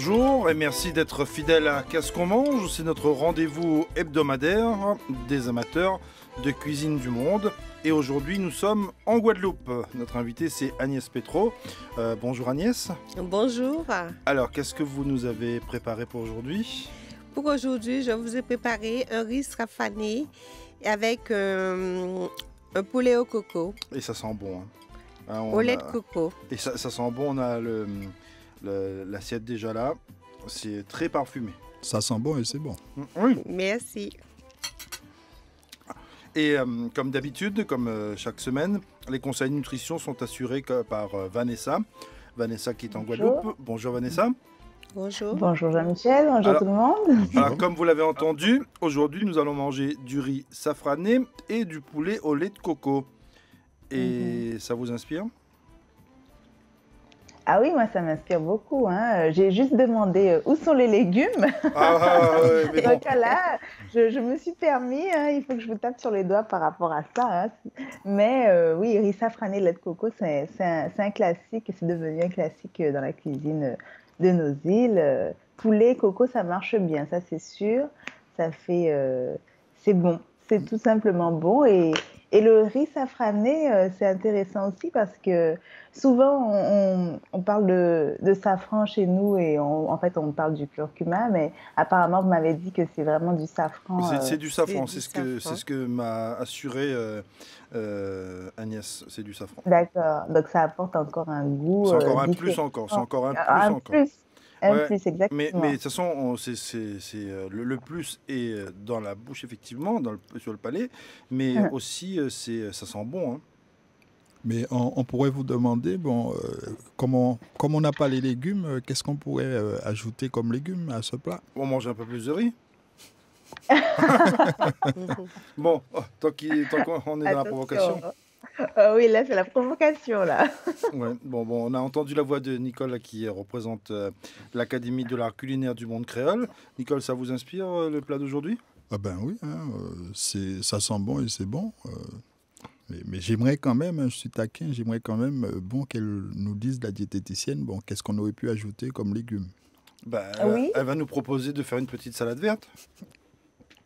bonjour et merci d'être fidèle à Qu'est-ce qu'on mange. C'est notre rendez-vous hebdomadaire des amateurs de cuisine du monde. Et aujourd'hui, nous sommes en Guadeloupe. Notre invité, c'est Agnès Petro. Bonjour Agnès. Bonjour. Alors, qu'est-ce que vous nous avez préparé pour aujourd'hui? Pour aujourd'hui, je vous ai préparé un riz safrané avec un poulet au coco. Et ça sent bon. Hein, au lait de coco. Et ça sent bon, on a l'assiette déjà là. C'est très parfumé. Ça sent bon et c'est bon. Oui. Merci. Et comme d'habitude, comme chaque semaine, les conseils de nutrition sont assurés par Vanessa. Vanessa qui est en Guadeloupe. Bonjour Vanessa. Bonjour. Bonjour Jean-Michel, bonjour tout le monde. Alors, comme vous l'avez entendu, aujourd'hui nous allons manger du riz safrané et du poulet au lait de coco. Et ça vous inspire? Ah oui, moi ça m'inspire beaucoup. Hein. J'ai juste demandé où sont les légumes. Mais bon. Donc là, je me suis permis, hein, il faut que je vous tape sur les doigts par rapport à ça. Hein. Mais oui, riz safrané, lait de coco, c'est un classique, c'est devenu un classique dans la cuisine de nos îles. Poulet, coco, ça marche bien, ça c'est sûr. Ça fait, c'est bon, c'est tout simplement bon. Et le riz safrané, c'est intéressant aussi parce que souvent, on parle de safran chez nous et en fait, on parle du curcuma, mais apparemment, vous m'avez dit que c'est vraiment du safran. C'est du safran, c'est ce que m'a assuré Agnès, c'est du safran. D'accord, donc ça apporte encore un goût. C'est encore un plus encore, c'est encore un plus encore. Un plus, exactement. Mais de toute façon, le plus est dans la bouche, effectivement, sur le palais, mais aussi, ça sent bon. Hein. Mais on pourrait vous demander, comme on n'a pas les légumes, qu'est-ce qu'on pourrait ajouter comme légumes à ce plat? On mange un peu plus de riz. Bon, tant qu'on est dans la provocation. Oui, là, c'est la provocation, là. Ouais, bon, on a entendu la voix de Nicole là, qui représente l'Académie de l'art culinaire du monde créole. Nicole, ça vous inspire le plat d'aujourd'hui? Ah ben oui, hein, ça sent bon et c'est bon. Mais j'aimerais quand même, je suis taquin, j'aimerais quand même qu'elle nous dise, la diététicienne, qu'est-ce qu'on aurait pu ajouter comme légumes. Oui. Elle va nous proposer de faire une petite salade verte.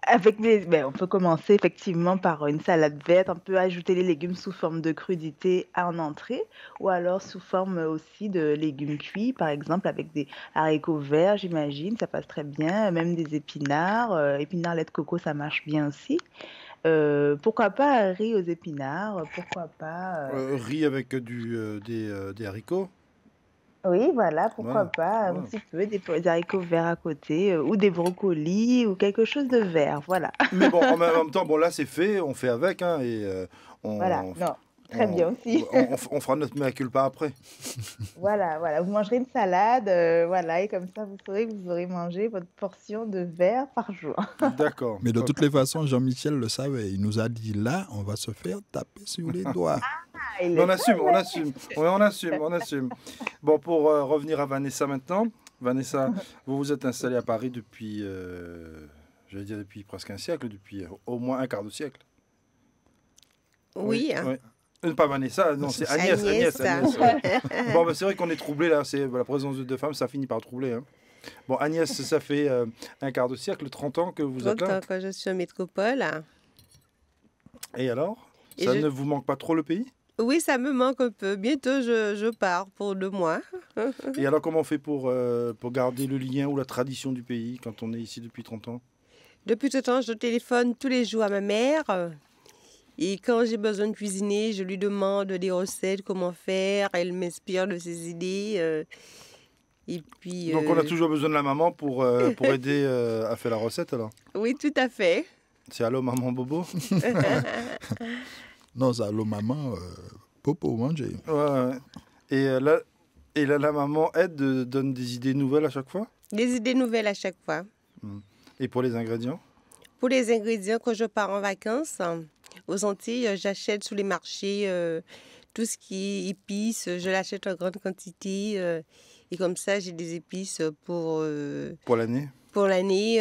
On peut commencer effectivement par une salade verte. On peut ajouter les légumes sous forme de crudité en entrée ou alors sous forme aussi de légumes cuits, par exemple avec des haricots verts, j'imagine, ça passe très bien. Même des épinards, épinards lait de coco, ça marche bien aussi. Pourquoi pas un riz aux épinards? Pourquoi pas riz avec des haricots. Oui, voilà, pourquoi pas un petit peu des haricots verts à côté ou des brocolis ou quelque chose de vert, voilà. Mais bon, en même temps, là c'est fait, on fait avec, hein, et voilà, très bien aussi. On fera notre mea culpa après. Voilà, vous mangerez une salade, voilà, et comme ça vous saurez que vous aurez mangé votre portion de verre par jour. D'accord. Mais de toutes les façons, Jean-Michel le savait, il nous a dit là, on va se faire taper sur les doigts. On assume. Bon, pour revenir à Vanessa maintenant. Vanessa, vous vous êtes installée à Paris depuis, depuis presque un siècle, depuis au moins un quart de siècle. Oui. Pas Vanessa, non, c'est Agnès. Bon, c'est vrai qu'on est troublé là, c'est la présence de deux femmes, ça finit par troubler. Hein. Bon, Agnès, ça fait un quart de siècle, 30 ans que vous êtes là. 30 ans que je suis en métropole. Et alors, ne vous manque pas trop le pays? Oui, ça me manque un peu. Bientôt, je pars pour 2 mois. Et alors, comment on fait pour garder le lien ou la tradition du pays quand on est ici depuis 30 ans? Depuis tout temps, je téléphone tous les jours à ma mère. Et quand j'ai besoin de cuisiner, je lui demande des recettes, comment faire. Elle m'inspire de ses idées. Et puis, donc, on a toujours besoin de la maman pour aider à faire la recette, alors? Oui, tout à fait. C'est allô, maman Bobo? Non, c'est allô, maman Popo, manger. Ouais. Et là, la maman donne des idées nouvelles à chaque fois? Des idées nouvelles à chaque fois. Et pour les ingrédients? Pour les ingrédients, quand je pars en vacances, aux Antilles, j'achète sur les marchés tout ce qui est épices. Je l'achète en grande quantité. Et comme ça, j'ai des épices pour l'année? Pour l'année.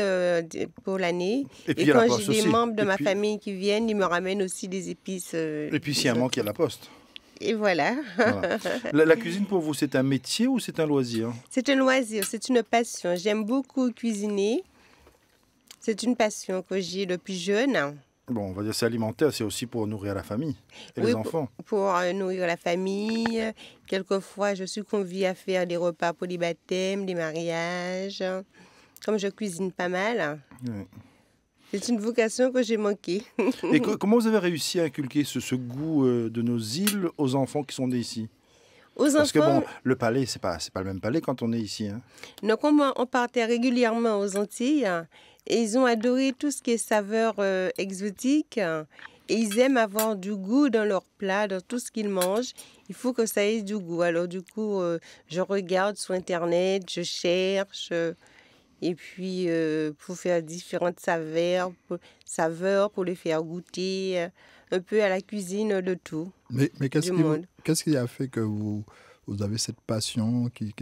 Et quand j'ai des membres de ma famille qui viennent, ils me ramènent aussi des épices. Et puis, s'il y a un manque, il y a la poste. Et voilà. Voilà. La cuisine pour vous, c'est un métier ou c'est un loisir? C'est un loisir, c'est une passion. J'aime beaucoup cuisiner. C'est une passion que j'ai depuis jeune. Bon, on va dire c'est alimentaire, c'est aussi pour nourrir la famille et Oui, les enfants. pour nourrir la famille. Quelquefois, je suis conviée à faire des repas pour des baptêmes, des mariages. Comme je cuisine pas mal, Ouais. c'est une vocation que j'ai manquée. Et comment vous avez réussi à inculquer ce goût de nos îles aux enfants qui sont nés ici? Aux Parce que bon, enfants, le palais, c'est pas le même palais quand on est ici, hein. donc on partait régulièrement aux Antilles et ils ont adoré tout ce qui est saveurs exotiques et ils aiment avoir du goût dans leurs plats, dans tout ce qu'ils mangent. Il faut que ça ait du goût. Alors du coup, je regarde sur Internet, je cherche et puis pour faire différentes saveurs pour les faire goûter un peu à la cuisine de tout, Mais du monde. qu'est-ce qui a fait que vous avez cette passion? Qui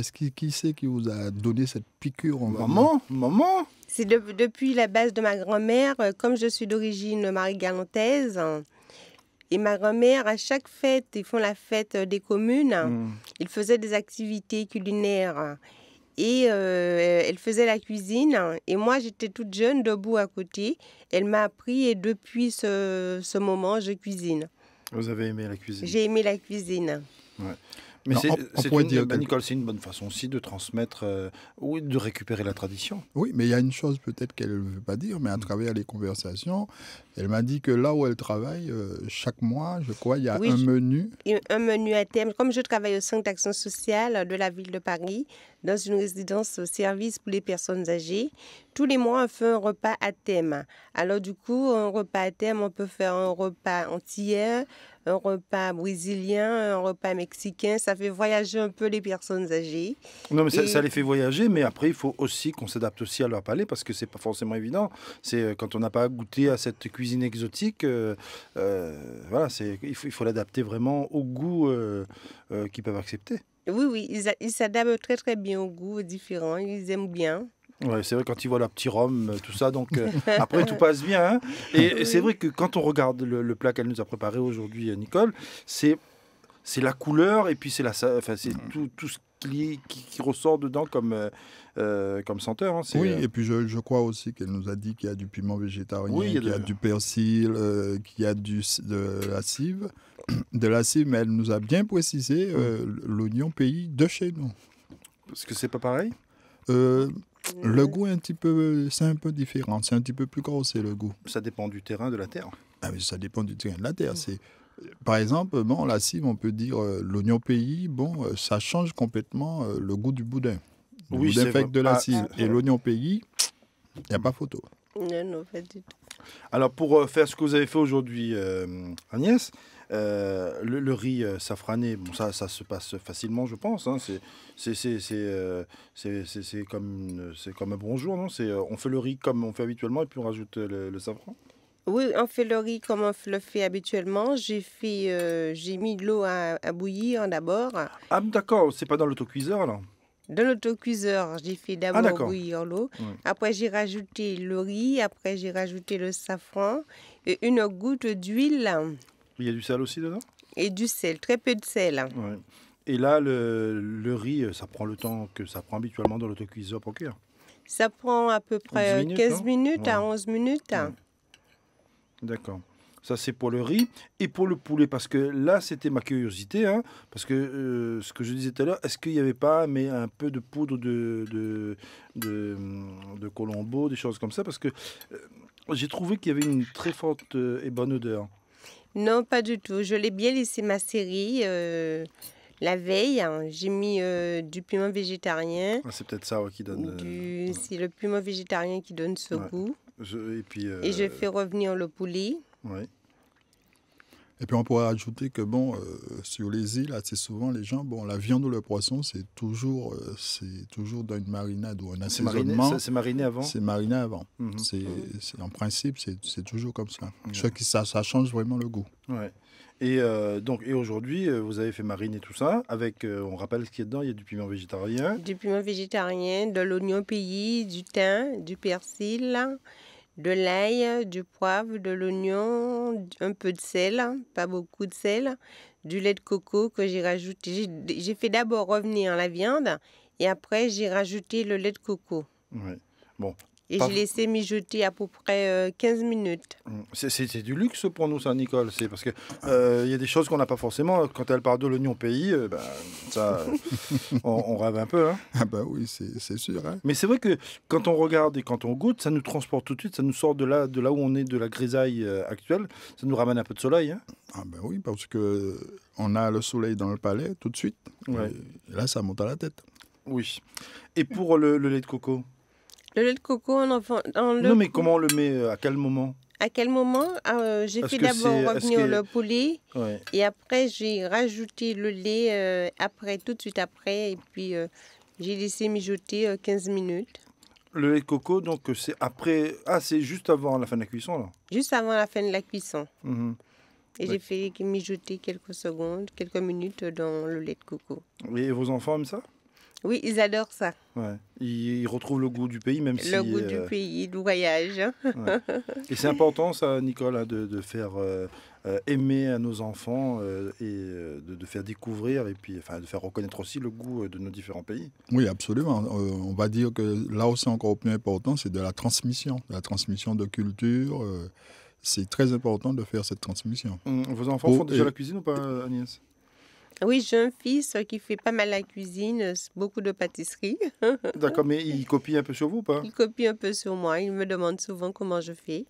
c'est qui vous a donné cette piqûre, on va dire? Maman. C'est depuis la base de ma grand-mère, comme je suis d'origine marie-galantaise, et ma grand-mère, à chaque fête, ils font la fête des communes, ils faisaient des activités culinaires et elle faisait la cuisine. Et moi, j'étais toute jeune, debout à côté. Elle m'a appris et depuis ce moment, je cuisine. Vous avez aimé la cuisine. J'ai aimé la cuisine. Ouais. Mais Non, on pourrait dire que- Nicole, c'est une bonne façon aussi de transmettre ou de récupérer la tradition. Oui, mais il y a une chose peut-être qu'elle ne veut pas dire, mais à travers les conversations, elle m'a dit que là où elle travaille, chaque mois, je crois, il y a Oui, un menu. Et un menu à thème. Comme je travaille au Centre d'action sociale de la ville de Paris, dans une résidence au service pour les personnes âgées, tous les mois, on fait un repas à thème. Alors du coup, un repas à thème, on peut faire un repas antillais, un repas brésilien, un repas mexicain. Ça fait voyager un peu les personnes âgées. Non, mais Et- ça les fait voyager, mais après, il faut aussi qu'on s'adapte aussi à leur palais parce que c'est pas forcément évident. C'est quand on n'a pas goûté à cette cuisine exotique, voilà, il faut l'adapter vraiment au goût qu'ils peuvent accepter. Oui, ils s'adaptent très très bien aux goûts différents. Ils aiment bien. Ouais, c'est vrai quand ils voient leur petit rhum, tout ça, donc après tout passe bien, hein. Et c'est vrai que quand on regarde le plat qu'elle nous a préparé aujourd'hui, Nicole, c'est la couleur et puis enfin, c'est tout ce qui ressort dedans comme senteur, hein. Oui, et puis je crois aussi qu'elle nous a dit qu'il y a du piment végétarien, Oui, il y a qu'il y a de- du persil, qu'il y a de la cive. De la cive, mais elle nous a bien précisé l'oignon pays de chez nous. Parce que c'est pas pareil. Le goût est c'est un peu différent, c'est un petit peu plus gros, c'est le goût. Ça dépend du terrain, de la terre. Ah, mais ça dépend du terrain de la terre. Par exemple, bon, la cive, on peut dire l'oignon pays, bon, ça change complètement le goût du boudin. Le Oui, boudin c'est fait vrai. avec de la Ah, cive. c'est Et vrai. l'oignon pays, il n'y a pas photo. Non, pas du tout. Alors pour faire ce que vous avez fait aujourd'hui, Agnès, le riz safrané, bon, ça se passe facilement, je pense, hein. C'est comme un bonjour, non? On fait le riz comme on fait habituellement et puis on rajoute le safran. Oui, on fait le riz comme on le fait habituellement. J'ai mis de l'eau à bouillir d'abord. Ah d'accord, c'est pas dans l'autocuiseur alors. Dans l'autocuiseur, j'ai fait Ah, d'abord d'accord. bouillir l'eau. Ouais. Après, j'ai rajouté le riz. Après, j'ai rajouté le safran et une goutte d'huile Il y a du sel aussi dedans? et du sel, très peu de sel. Ouais. Et là, le riz, ça prend le temps que ça prend habituellement dans l'autocuiseur pour cuire. Ça prend à peu 10 près minutes, 15 non? minutes à Ouais. 11 minutes. Ouais. D'accord. Ça, c'est pour le riz. Et pour le poulet, parce que là, c'était ma curiosité, hein, parce que ce que je disais tout à l'heure, est-ce qu'il n'y avait pas un peu de poudre de colombo, des choses comme ça? Parce que j'ai trouvé qu'il y avait une très forte et bonne odeur. Non, pas du tout. Je l'ai bien laissé macérer la veille. J'ai mis du piment végétarien. Ah, c'est peut-être ça ouais, qui donne... C'est le piment végétarien qui donne ce Ouais. goût. Et puis... Et je fais revenir le poulet. ouais. Et puis on pourrait ajouter que bon, sur les îles, assez souvent les gens, bon, la viande ou le poisson, c'est toujours dans une marinade ou un C'est mariné, assaisonnement. c'est mariné avant? C'est mariné avant. Mhm. En principe, c'est toujours comme ça. Ouais. Ça change vraiment le goût. Ouais. Et aujourd'hui, vous avez fait mariner tout ça avec, on rappelle ce qu'il y a dedans, il y a du piment végétarien. Du piment végétarien, de l'oignon pays, du thym, du persil, de l'ail, du poivre, de l'oignon, un peu de sel, pas beaucoup de sel, du lait de coco que j'ai rajouté. J'ai fait d'abord revenir la viande et après j'ai rajouté le lait de coco. Ouais. Bon. Et Pas- j'ai laissé mijoter à peu près 15 minutes. C'est du luxe pour nous, ça, Nicole. C'est parce que il y a des choses qu'on n'a pas forcément. Quand elle parle de l'oignon pays, ça, on rêve un peu. Hein. Ah ben oui, c'est sûr. Hein. Mais c'est vrai que quand on regarde et quand on goûte, ça nous transporte tout de suite. Ça nous sort de là où on est, de la grisaille actuelle. Ça nous ramène un peu de soleil. Hein. Ah ben oui, parce que on a le soleil dans le palais tout de suite. Ouais. Et là, ça monte à la tête. Oui. Et pour le lait de coco? Le lait de coco, Non, mais comment on le met? À quel moment? À quel moment? J'ai Est-ce fait que d'abord est-ce revenir que- le poulet Ouais. et après j'ai rajouté le lait après, tout de suite après. Et puis j'ai laissé mijoter 15 minutes. Le lait de coco, donc c'est après. Ah, c'est juste avant la fin de la cuisson, là. Juste avant la fin de la cuisson. Mhm. Et Ouais. j'ai fait mijoter quelques secondes, quelques minutes dans le lait de coco. Et vos enfants aiment ça? Oui, ils adorent ça. Ouais. Ils retrouvent le goût du pays, même si. Le goût du pays, du voyage. Ouais. Et c'est important, ça, Nicole, hein, de faire aimer à nos enfants et de faire découvrir et puis de faire reconnaître aussi le goût de nos différents pays. Oui, absolument. On va dire que là où c'est encore plus important, c'est de la transmission de culture. C'est très important de faire cette transmission. Vos enfants Oh, font déjà et- la cuisine ou pas, Agnès? Oui, j'ai un fils qui fait pas mal la cuisine, beaucoup de pâtisserie. D'accord, mais il copie un peu sur vous ou pas? Il copie un peu sur moi. Il me demande souvent comment je fais.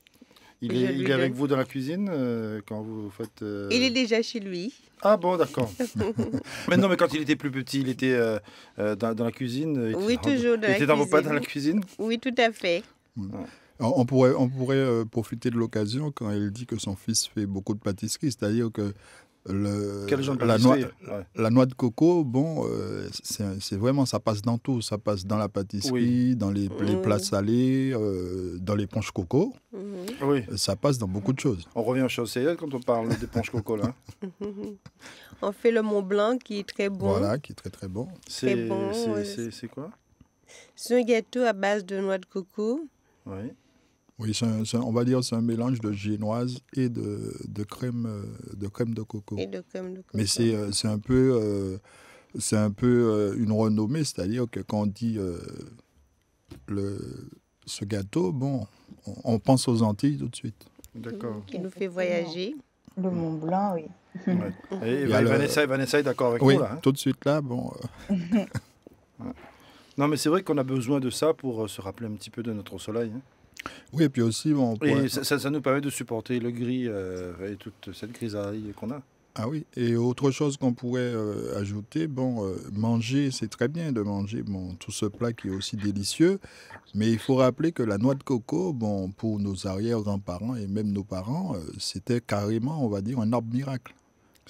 Il Je est, lui il est avec donne. vous dans la cuisine quand vous faites... Il est déjà chez lui. Ah bon, d'accord. Mais non, mais quand il était plus petit, il était dans la cuisine. Il était Oui, toujours dans il la était dans vos pattes cuisine. dans la cuisine. Oui, tout à fait. On pourrait profiter de l'occasion quand elle dit que son fils fait beaucoup de pâtisserie, c'est-à-dire que Quel genre de la noix, pâtisserie? Ouais. la noix de coco, bon, c'est vraiment, ça passe dans tout. Ça passe dans la pâtisserie, dans les plats salés, dans les ponches coco. Mhm. Oui, Ça passe dans beaucoup de choses. on revient aux choses sérieuses quand on parle des ponches coco, là. On fait le Mont Blanc qui est très bon. Voilà, qui est très très bon. C'est bon, c'est quoi? C'est un gâteau à base de noix de coco. Oui. Oui, on va dire c'est un mélange de génoise et de crème de coco. Et de crème de coco. Mais c'est un peu une renommée, c'est-à-dire que quand on dit ce gâteau, bon, on pense aux Antilles tout de suite. D'accord. Qui nous fait voyager. Le Mont Blanc, oui. Ouais. Et Il y a le- Vanessa est d'accord avec Oui, nous, là. Hein. tout de suite là, bon. Non, mais c'est vrai qu'on a besoin de ça pour se rappeler un petit peu de notre soleil. Hein. Oui, et puis aussi, bon, on pourrait- Et ça nous permet de supporter le gris et toute cette grisaille qu'on a. Ah oui, et autre chose qu'on pourrait ajouter, bon, manger, c'est très bien de manger bon, tout ce plat qui est aussi délicieux, mais il faut rappeler que la noix de coco, bon, pour nos arrière-grands-parents et même nos parents, c'était carrément, on va dire, un arbre miracle.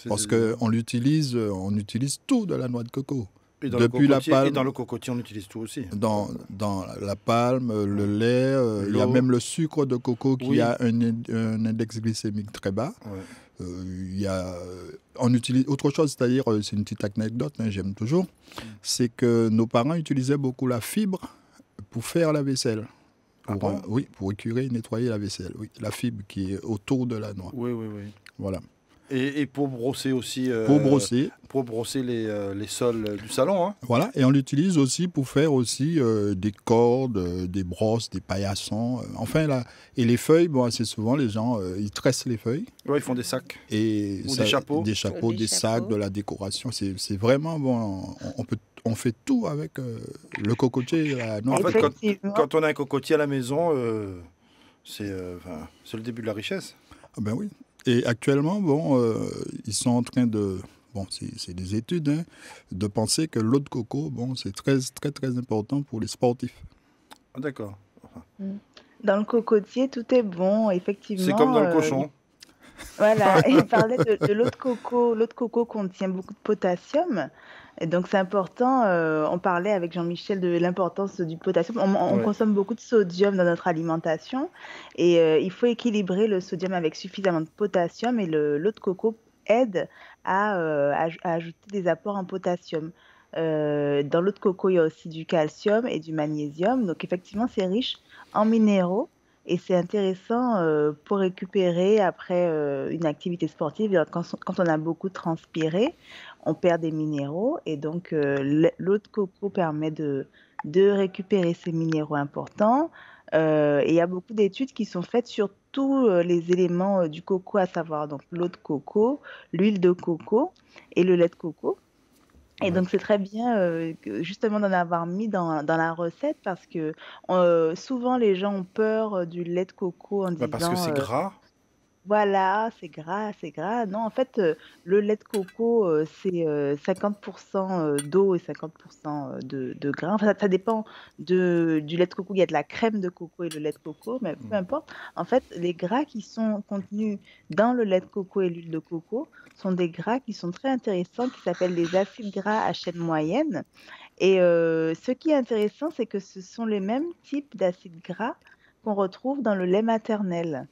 Parce qu'on utilise tout de la noix de coco. Et dans depuis la palme- et dans le cocotier, on utilise tout aussi. Dans la palme, le lait, il y a L'eau. même le sucre de coco qui Oui. a un index glycémique très bas. Ouais. Il y a, on utilise autre chose, c'est-à-dire, c'est une petite anecdote, hein, j'aime toujours, c'est que nos parents utilisaient beaucoup la fibre pour faire la vaisselle. Ah Pour, bon oui, pour écurer et nettoyer la vaisselle. Oui, la fibre qui est autour de la noix. Oui, oui, oui. Voilà. Et pour brosser aussi. Pour brosser. Pour brosser les sols du salon. Hein. Voilà. Et on l'utilise aussi pour faire aussi des cordes, des brosses, des paillassons. Enfin, là. Et les feuilles, bon, assez souvent, les gens, ils tressent les feuilles. Ouais, ils font des sacs. Et Ou des chapeaux. Des chapeaux, Des des sacs, chapeaux. de la décoration. C'est vraiment bon. On fait tout avec le cocotier. La noix. En fait, Effectivement. quand on a un cocotier à la maison, c'est le début de la richesse. Ah ben oui. Et actuellement, bon, ils sont en train de... Bon, c'est des études, hein, de penser que l'eau de coco, bon, c'est très, très, très important pour les sportifs. Ah, d'accord. Dans le cocotier, tout est bon, effectivement. C'est comme dans le cochon. Voilà, et il parlait de l'eau de coco. L'eau de coco contient beaucoup de potassium. Et donc, c'est important. On parlait avec Jean-Michel de l'importance du potassium. On Ouais. consomme beaucoup de sodium dans notre alimentation. Et il faut équilibrer le sodium avec suffisamment de potassium. Et l'eau de coco aide à ajouter des apports en potassium. Dans l'eau de coco, il y a aussi du calcium et du magnésium. Donc, effectivement, c'est riche en minéraux et c'est intéressant pour récupérer après une activité sportive. Quand on a beaucoup transpiré, on perd des minéraux et donc l'eau de coco permet de récupérer ces minéraux importants. Et il y a beaucoup d'études qui sont faites sur tous les éléments du coco, à savoir donc l'eau de coco, l'huile de coco et le lait de coco. Et Ouais. donc, c'est très bien justement d'en avoir mis dans la recette parce que souvent les gens ont peur du lait de coco en Bah, parce que disant c'est gras. voilà, c'est gras, c'est gras. Non, en fait, le lait de coco, c'est 50% d'eau et 50% de gras. Enfin, ça dépend du lait de coco. Il y a de la crème de coco et le lait de coco, mais peu Mm. importe. En fait, les gras qui sont contenus dans le lait de coco et l'huile de coco sont des gras qui sont très intéressants, qui s'appellent les acides gras à chaîne moyenne. Et ce qui est intéressant, c'est que ce sont les mêmes types d'acides gras qu'on retrouve dans le lait maternel.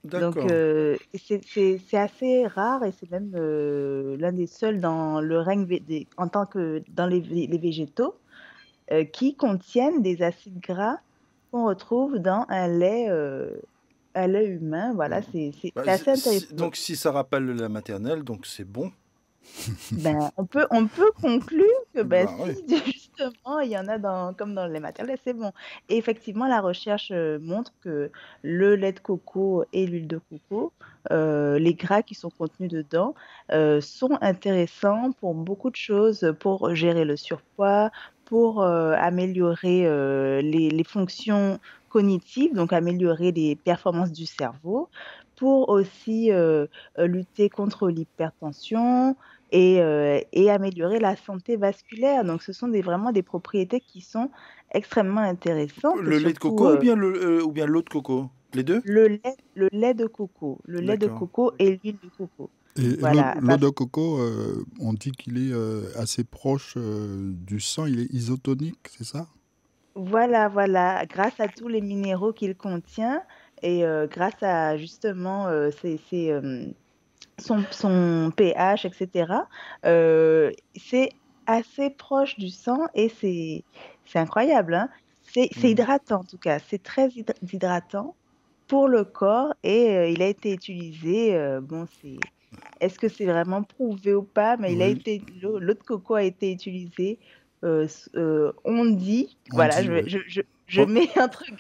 Donc, D'accord. c'est assez rare et c'est même l'un des seuls dans le règne en tant que dans les végétaux qui contiennent des acides gras qu'on retrouve dans un lait humain. Voilà, Mm. Bah, c'est assez intéressant. donc si ça rappelle la maternelle, donc c'est bon. Ben, on peut conclure que ben, Bah oui. si justement il y en a comme dans les maternelles, c'est bon. Et effectivement, la recherche montre que le lait de coco et l'huile de coco, les gras qui sont contenus dedans, sont intéressants pour beaucoup de choses, pour gérer le surpoids, pour améliorer les fonctions cognitives, donc améliorer les performances du cerveau, pour aussi lutter contre l'hypertension et améliorer la santé vasculaire. Donc, ce sont vraiment des propriétés qui sont extrêmement intéressantes, Le lait de surtout coco ou bien l'eau de coco? Les deux? le lait de coco, D'accord. et l'huile de coco. Et Voilà, l'eau de coco, on dit qu'il est assez proche du sang, il est isotonique, c'est ça? voilà, grâce à tous les minéraux qu'il contient et grâce à justement son pH, etc. C'est assez proche du sang et c'est incroyable, hein. C'est Mhm. hydratant en tout cas, c'est très hydratant pour le corps et il a été utilisé, bon est-ce que c'est vraiment prouvé ou pas? Mais Oui, l'eau de coco a été utilisée, on dit, on voilà, dit, oui. je mets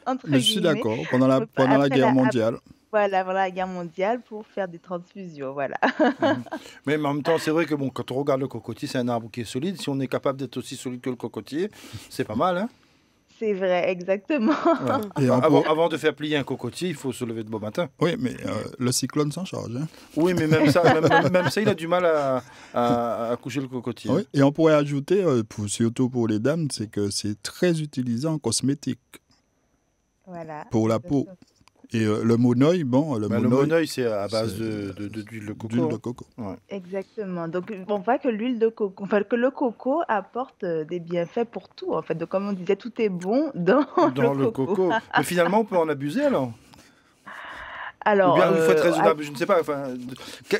entre Mais je suis guillemets, d'accord, pendant la après guerre mondiale. voilà, voilà la guerre mondiale pour faire des transfusions, voilà. Mhm. Mais en même temps, c'est vrai que bon, quand on regarde le cocotier, c'est un arbre qui est solide. Si on est capable d'être aussi solide que le cocotier, c'est pas mal, hein? C'est vrai, exactement. Ouais. Et Bah, on peut... avant de faire plier un cocotier, il faut se lever de bon matin. Oui, mais le cyclone s'en charge, hein. Oui, mais même ça, il a du mal à coucher le cocotier, Oui, hein. et on pourrait ajouter, surtout pour les dames, c'est que c'est très utilisé en cosmétique Voilà, pour la peau. exactement. Et le monoeil, bon, le Bah, le monoeil, monoeil, c'est à c'est base d'huile de coco, d'huile de hein. coco. Ouais. Exactement. Donc, on voit que l'huile de coco, enfin, que le coco apporte des bienfaits pour tout, en fait. Donc, comme on disait, tout est bon dans le Dans le coco. coco. Mais finalement, on peut en abuser alors? Ou Alors, bien il faut être raisonnable, je ne sais pas. Enfin,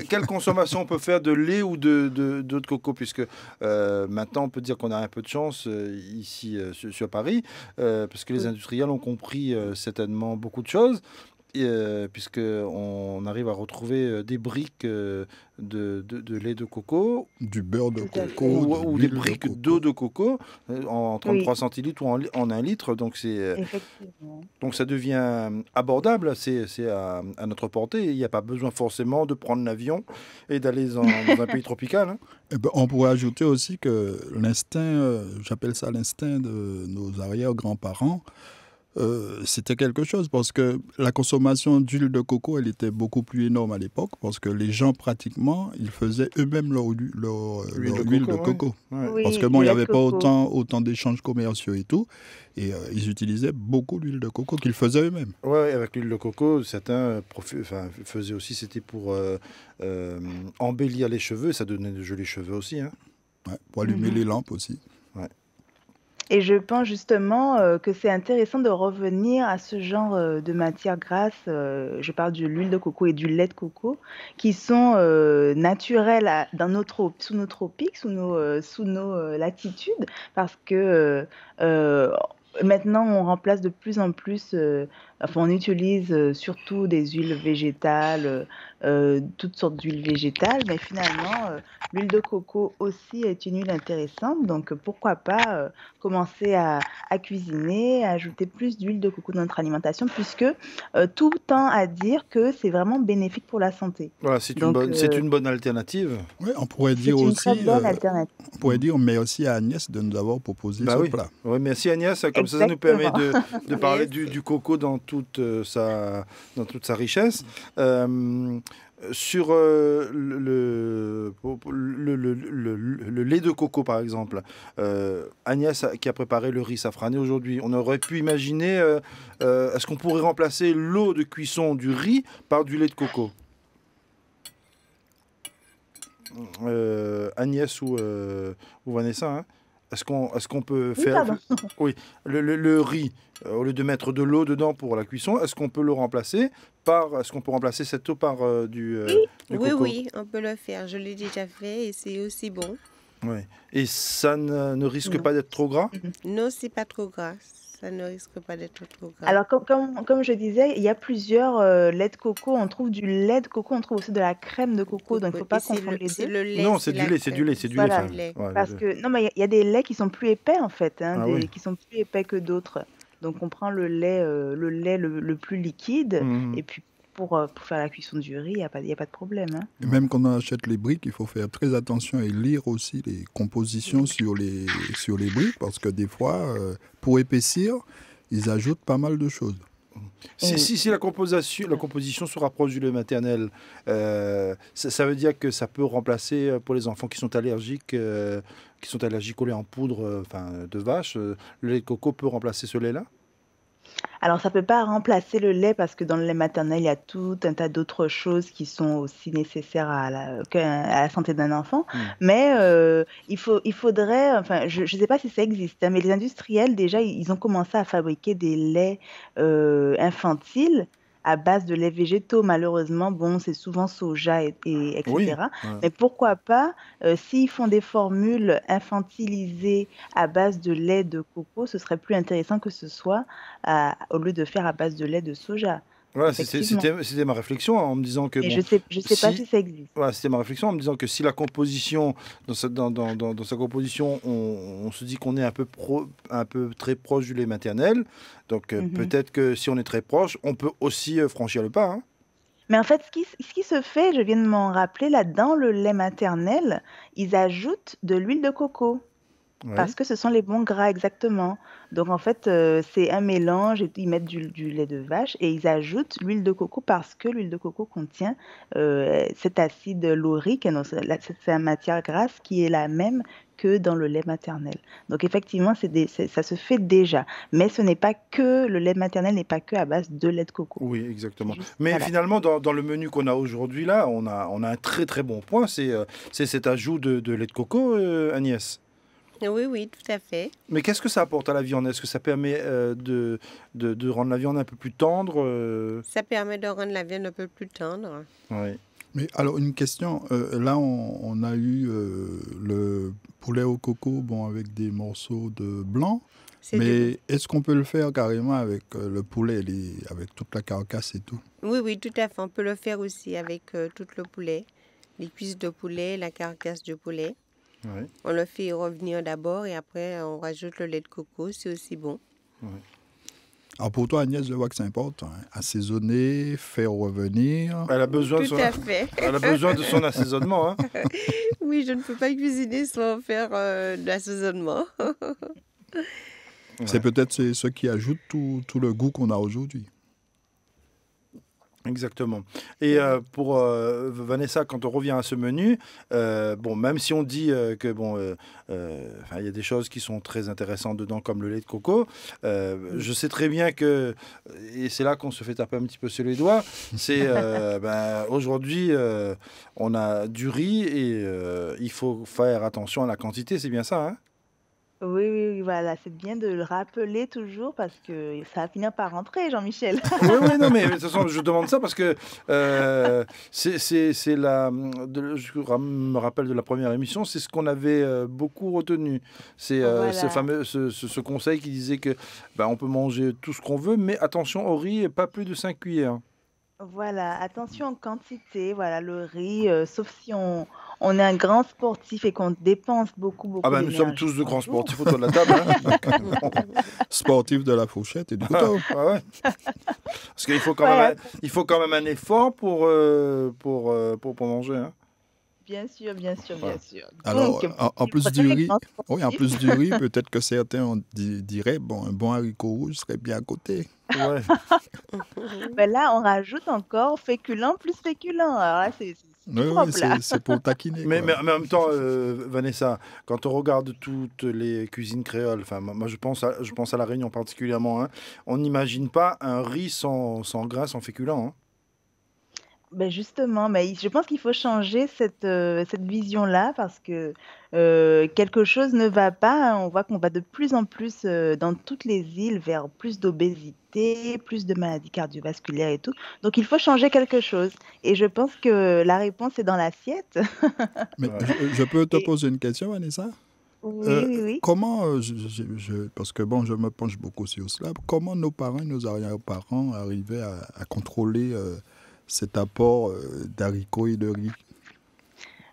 quelle consommation on peut faire de lait ou d'eau de coco? Puisque maintenant, on peut dire qu'on a un peu de chance ici sur Paris, parce que les oui, industriels ont compris certainement beaucoup de choses. Puisque on arrive à retrouver des briques de lait de coco Du beurre de tout à fait. coco, de ou des l'huile de briques d'eau coco. de coco en Oui, 33 centilitres ou en 1 litre. effectivement. Donc ça devient abordable, c'est à notre portée. Il n'y a pas besoin forcément de prendre l'avion et d'aller dans un pays tropical, hein. Eh ben, on pourrait ajouter aussi que l'instinct, j'appelle ça l'instinct de nos arrière-grands-parents, c'était quelque chose parce que la consommation d'huile de coco, elle était beaucoup plus énorme à l'époque parce que les gens, pratiquement, ils faisaient eux-mêmes L'huile de leur huile de coco, oui. coco. Ouais. Parce que Oui, bon, le il n'y lait de avait pas coco. autant d'échanges commerciaux et tout. Et ils utilisaient beaucoup l'huile de coco qu'ils faisaient eux-mêmes. Ouais, avec l'huile de coco, certains faisaient aussi, c'était pour embellir les cheveux, ça donnait de jolis cheveux aussi, hein. Ouais, pour allumer Mhm. les lampes aussi. Ouais. Et je pense justement que c'est intéressant de revenir à ce genre de matières grasses. Je parle de l'huile de coco et du lait de coco, qui sont naturelles sous nos tropiques, sous nos latitudes, parce que Maintenant, on remplace de plus en plus, enfin, on utilise surtout des huiles végétales, toutes sortes d'huiles végétales, mais finalement, l'huile de coco aussi est une huile intéressante. Donc, pourquoi pas commencer à cuisiner, à ajouter plus d'huile de coco dans notre alimentation, puisque tout tend à dire que c'est vraiment bénéfique pour la santé. Voilà, Donc, c'est une bonne alternative. Oui, on pourrait dire c'est une très aussi, bonne alternative. on pourrait dire merci à Agnès de nous avoir proposé Bah ce oui. plat. Ouais, merci Agnès, comme ça nous permet Exactement. de parler Yes. du coco dans dans toute sa richesse. Sur le lait de coco, par exemple, Agnès qui a préparé le riz safrané aujourd'hui, on aurait pu imaginer, est-ce qu'on pourrait remplacer l'eau de cuisson du riz par du lait de coco? Agnès ou Vanessa, hein? Est-ce qu'on peut Oui, faire pardon. oui, le riz, au lieu de mettre de l'eau dedans pour la cuisson, est-ce qu'on peut le remplacer est-ce qu'on peut remplacer cette eau par du Oui, coco? oui, on peut le faire. Je l'ai déjà fait et c'est aussi bon. Oui. Et ça ne risque Non. pas d'être trop gras? Non, c'est pas trop gras. Ça ne risque pas d'être trop gras. Alors, comme je disais, il y a plusieurs laits de coco. On trouve du lait de coco, on trouve aussi de la crème de coco. Donc, il ne faut pas Et confondre les c'est deux. le lait, Non, c'est c'est la du lait, c'est du lait, crème. c'est du lait. Voilà. Enfin, Du lait. ouais, Parce que, non, mais il y a des laits qui sont plus épais, en fait, hein, Ah oui. qui sont plus épais que d'autres. Donc, on prend le lait le plus liquide. Mhm. Et puis, pour faire la cuisson du riz, il n'y a pas de problème, hein. Et même quand on achète les briques, il faut faire très attention et lire aussi les compositions sur les briques, parce que des fois, pour épaissir, ils ajoutent pas mal de choses. Si la composition se rapproche du lait maternel, ça veut dire que ça peut remplacer pour les enfants qui sont allergiques au lait en poudre de vache, le lait de coco peut remplacer ce lait-là? Alors, ça ne peut pas remplacer le lait parce que dans le lait maternel, il y a tout un tas d'autres choses qui sont aussi nécessaires à la santé d'un enfant. Mais il faudrait, enfin, je ne sais pas si ça existe, hein, mais les industriels, déjà, ils ont commencé à fabriquer des laits infantiles à base de lait végétaux. Malheureusement, bon, c'est souvent soja Oui. etc. Ouais. Mais pourquoi pas, s'ils font des formules infantilisées à base de lait de coco, ce serait plus intéressant que ce soit au lieu de faire à base de lait de soja. Voilà, Effectivement. c'était ma réflexion en me disant que Et bon, je sais pas si ça existe. voilà, c'était ma réflexion en me disant que si la composition, dans sa composition, on se dit qu'on est un peu très proche du lait maternel, donc peut-être que si on est très proche, on peut aussi franchir le pas, hein. Mais en fait, ce qui se fait, je viens de m'en rappeler, là, dans le lait maternel, ils ajoutent de l'huile de coco. Ouais. Parce que ce sont les bons gras, exactement. Donc, en fait, c'est un mélange. Ils mettent du lait de vache et ils ajoutent l'huile de coco parce que l'huile de coco contient cet acide laurique. C'est une matière grasse qui est la même que dans le lait maternel. Donc, effectivement, ça se fait déjà. Mais le lait maternel n'est pas que à base de lait de coco. Oui, exactement. Juste, Mais voilà. finalement, dans le menu qu'on a aujourd'hui, là, on a un très très bon point, c'est cet ajout de lait de coco, Agnès. Oui, oui, tout à fait. Mais qu'est-ce que ça apporte à la viande? Est-ce que ça permet de rendre la viande un peu plus tendre? Ça permet de rendre la viande un peu plus tendre. Oui. Mais alors, une question. Là, on a eu le poulet au coco, bon, avec des morceaux de blanc. C'est Mais est-ce qu'on peut le faire carrément avec le poulet, avec toute la carcasse et tout? Oui, oui, tout à fait. On peut le faire aussi avec tout le poulet, les cuisses de poulet, la carcasse de poulet. Oui. On le fait revenir d'abord et après on rajoute le lait de coco, c'est aussi bon. Alors pour toi, Agnès, je vois que c'est important, hein. Assaisonner, faire revenir. Elle a besoin Tout à fait. elle a besoin de son assaisonnement, hein. Oui, je ne peux pas cuisiner sans faire de l'assaisonnement. C'est peut-être ce qui ajoute tout le goût qu'on a aujourd'hui. Exactement. Et pour Vanessa, quand on revient à ce menu, bon, même si on dit que bon, il y a des choses qui sont très intéressantes dedans, comme le lait de coco, je sais très bien que, et c'est là qu'on se fait taper un petit peu sur les doigts, c'est aujourd'hui, on a du riz et il faut faire attention à la quantité, c'est bien ça, hein? Oui, oui, oui, voilà, c'est bien de le rappeler toujours parce que ça va finir par rentrer, Jean-Michel. Oui, oui, non, mais de toute façon, je demande ça parce que c'est me rappelle de la première émission, c'est ce qu'on avait beaucoup retenu. C'est ce Voilà. fameux ce conseil qui disait que on peut manger tout ce qu'on veut, mais attention au riz et pas plus de 5 cuillères. Voilà, attention en quantité, voilà, le riz, sauf si on est un grand sportif et qu'on dépense beaucoup, Ah beaucoup ben, nous sommes d'énergie tous de par grands jour. sportifs autour de la table. Hein. Donc, Sportif de la fourchette et du ah, couteau. ah ouais. Parce qu'il faut quand Ouais, même, il faut quand même un effort pour manger. Hein. bien sûr, bien sûr, Ouais. bien sûr. Alors, Donc, en il plus faudrait du les riz, grands oui, en sportifs. plus du riz, peut-être que certains diraient, bon, un bon haricot rouge serait bien à côté. Ouais. Ben là, on rajoute encore féculent plus féculent. Alors là, c'est Oui, tout oui, propre là. c'est pour taquiner, Mais quoi. en même temps, Vanessa, quand on regarde toutes les cuisines créoles, enfin, moi je pense à La Réunion particulièrement, hein, on n'imagine pas un riz sans grain, sans féculent. Hein. Ben justement, mais je pense qu'il faut changer cette vision-là parce que, quelque chose ne va pas, hein. On voit qu'on va de plus en plus, dans toutes les îles vers plus d'obésité, plus de maladies cardiovasculaires et tout. Donc il faut changer quelque chose et je pense que la réponse est dans l'assiette Mais Ouais. je peux te et poser une question, Vanessa? oui, oui, oui. Comment, parce que bon, je me penche beaucoup sur cela, comment nos parents, nos arrière-parents arrivaient à contrôler cet apport d'haricots et de riz?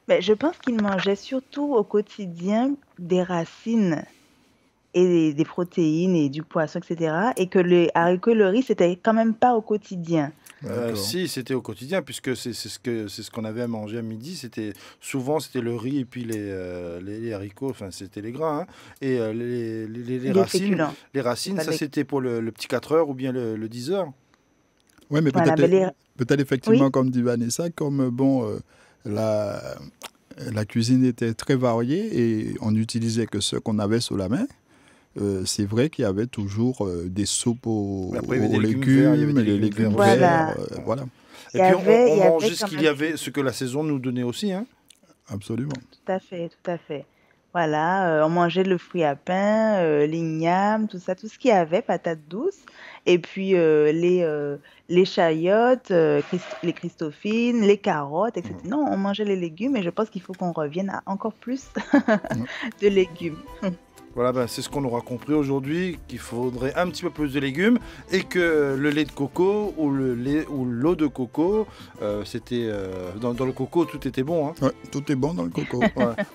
Beh, je pense qu'ils mangeaient surtout au quotidien des racines et des protéines et du poisson et cetera et que les haricots et le riz, c'était quand même pas au quotidien. D'accord. Si, c'était au quotidien, puisque c'est ce qu'on avait à manger à midi. C'était le riz et puis les haricots, enfin c'était les grains. Hein. Et Les féculents, les c'est racines, pas ça des c'était pour le petit 4 heures ou bien le 10 heures. Oui, mais voilà, mais les peut-être oui? effectivement, comme dit Vanessa, comme bon, la, la cuisine était très variée et on n'utilisait que ce qu'on avait sous la main. C'est vrai qu'il y avait toujours des soupes Mais après, il y avait aux des légumes verts, il y avait légumes, des les légumes verts légumes aussi. verts, Voilà, voilà, Et puis il on y avait mangeait ce quand qu'il y même avait, ce que la saison nous donnait aussi. Hein. absolument. tout à fait, tout à fait. Voilà, on mangeait le fruit à pain, l'igname, tout ça, tout ce qu'il y avait, patates douces et puis, les chayotes, les christophines, les carottes et cetera. Non, on mangeait les légumes et je pense qu'il faut qu'on revienne à encore plus de légumes. Voilà, c'est ce qu'on aura compris aujourd'hui, qu'il faudrait un petit peu plus de légumes et que le lait de coco ou le lait ou l'eau de coco, c'était dans le coco tout était bon. Hein. Ouais, tout est bon dans le coco. Ouais.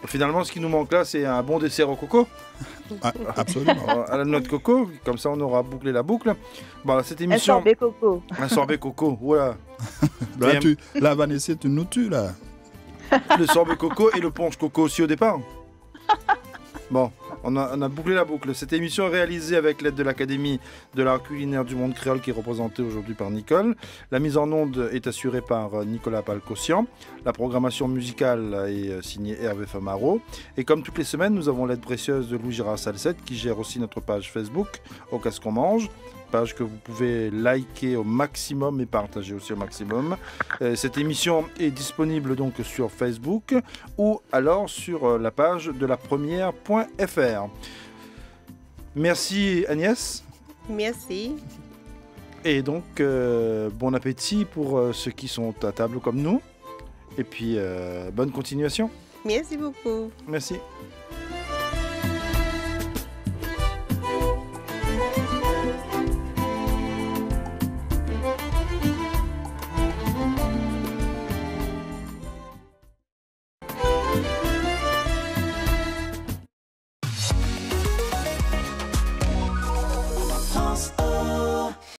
Finalement, ce qui nous manque là, c'est un bon dessert au coco, Ah, absolument. à la noix de coco. Comme ça, on aura bouclé la boucle. Bon, cette Un émission, sorbet coco. un sorbet coco, voilà. Là, Et, là, Vanessa, tu nous tues, là. le sorbet coco et le punch coco aussi au départ. Bon, on a bouclé la boucle. Cette émission est réalisée avec l'aide de l'Académie de l'art culinaire du monde créole qui est représentée aujourd'hui par Nicole. La mise en onde est assurée par Nicolas Palcossian. La programmation musicale est signée Hervé Famaro. Et comme toutes les semaines, nous avons l'aide précieuse de Louis-Gérard Salcette qui gère aussi notre page Facebook, Au Qu'est-ce qu'on mange. Page que vous pouvez liker au maximum et partager aussi au maximum. Cette émission est disponible donc sur Facebook ou alors sur la page de la première.fr. Merci Agnès. Merci. Et donc bon appétit pour ceux qui sont à table comme nous. Et puis bonne continuation. Merci beaucoup. Merci.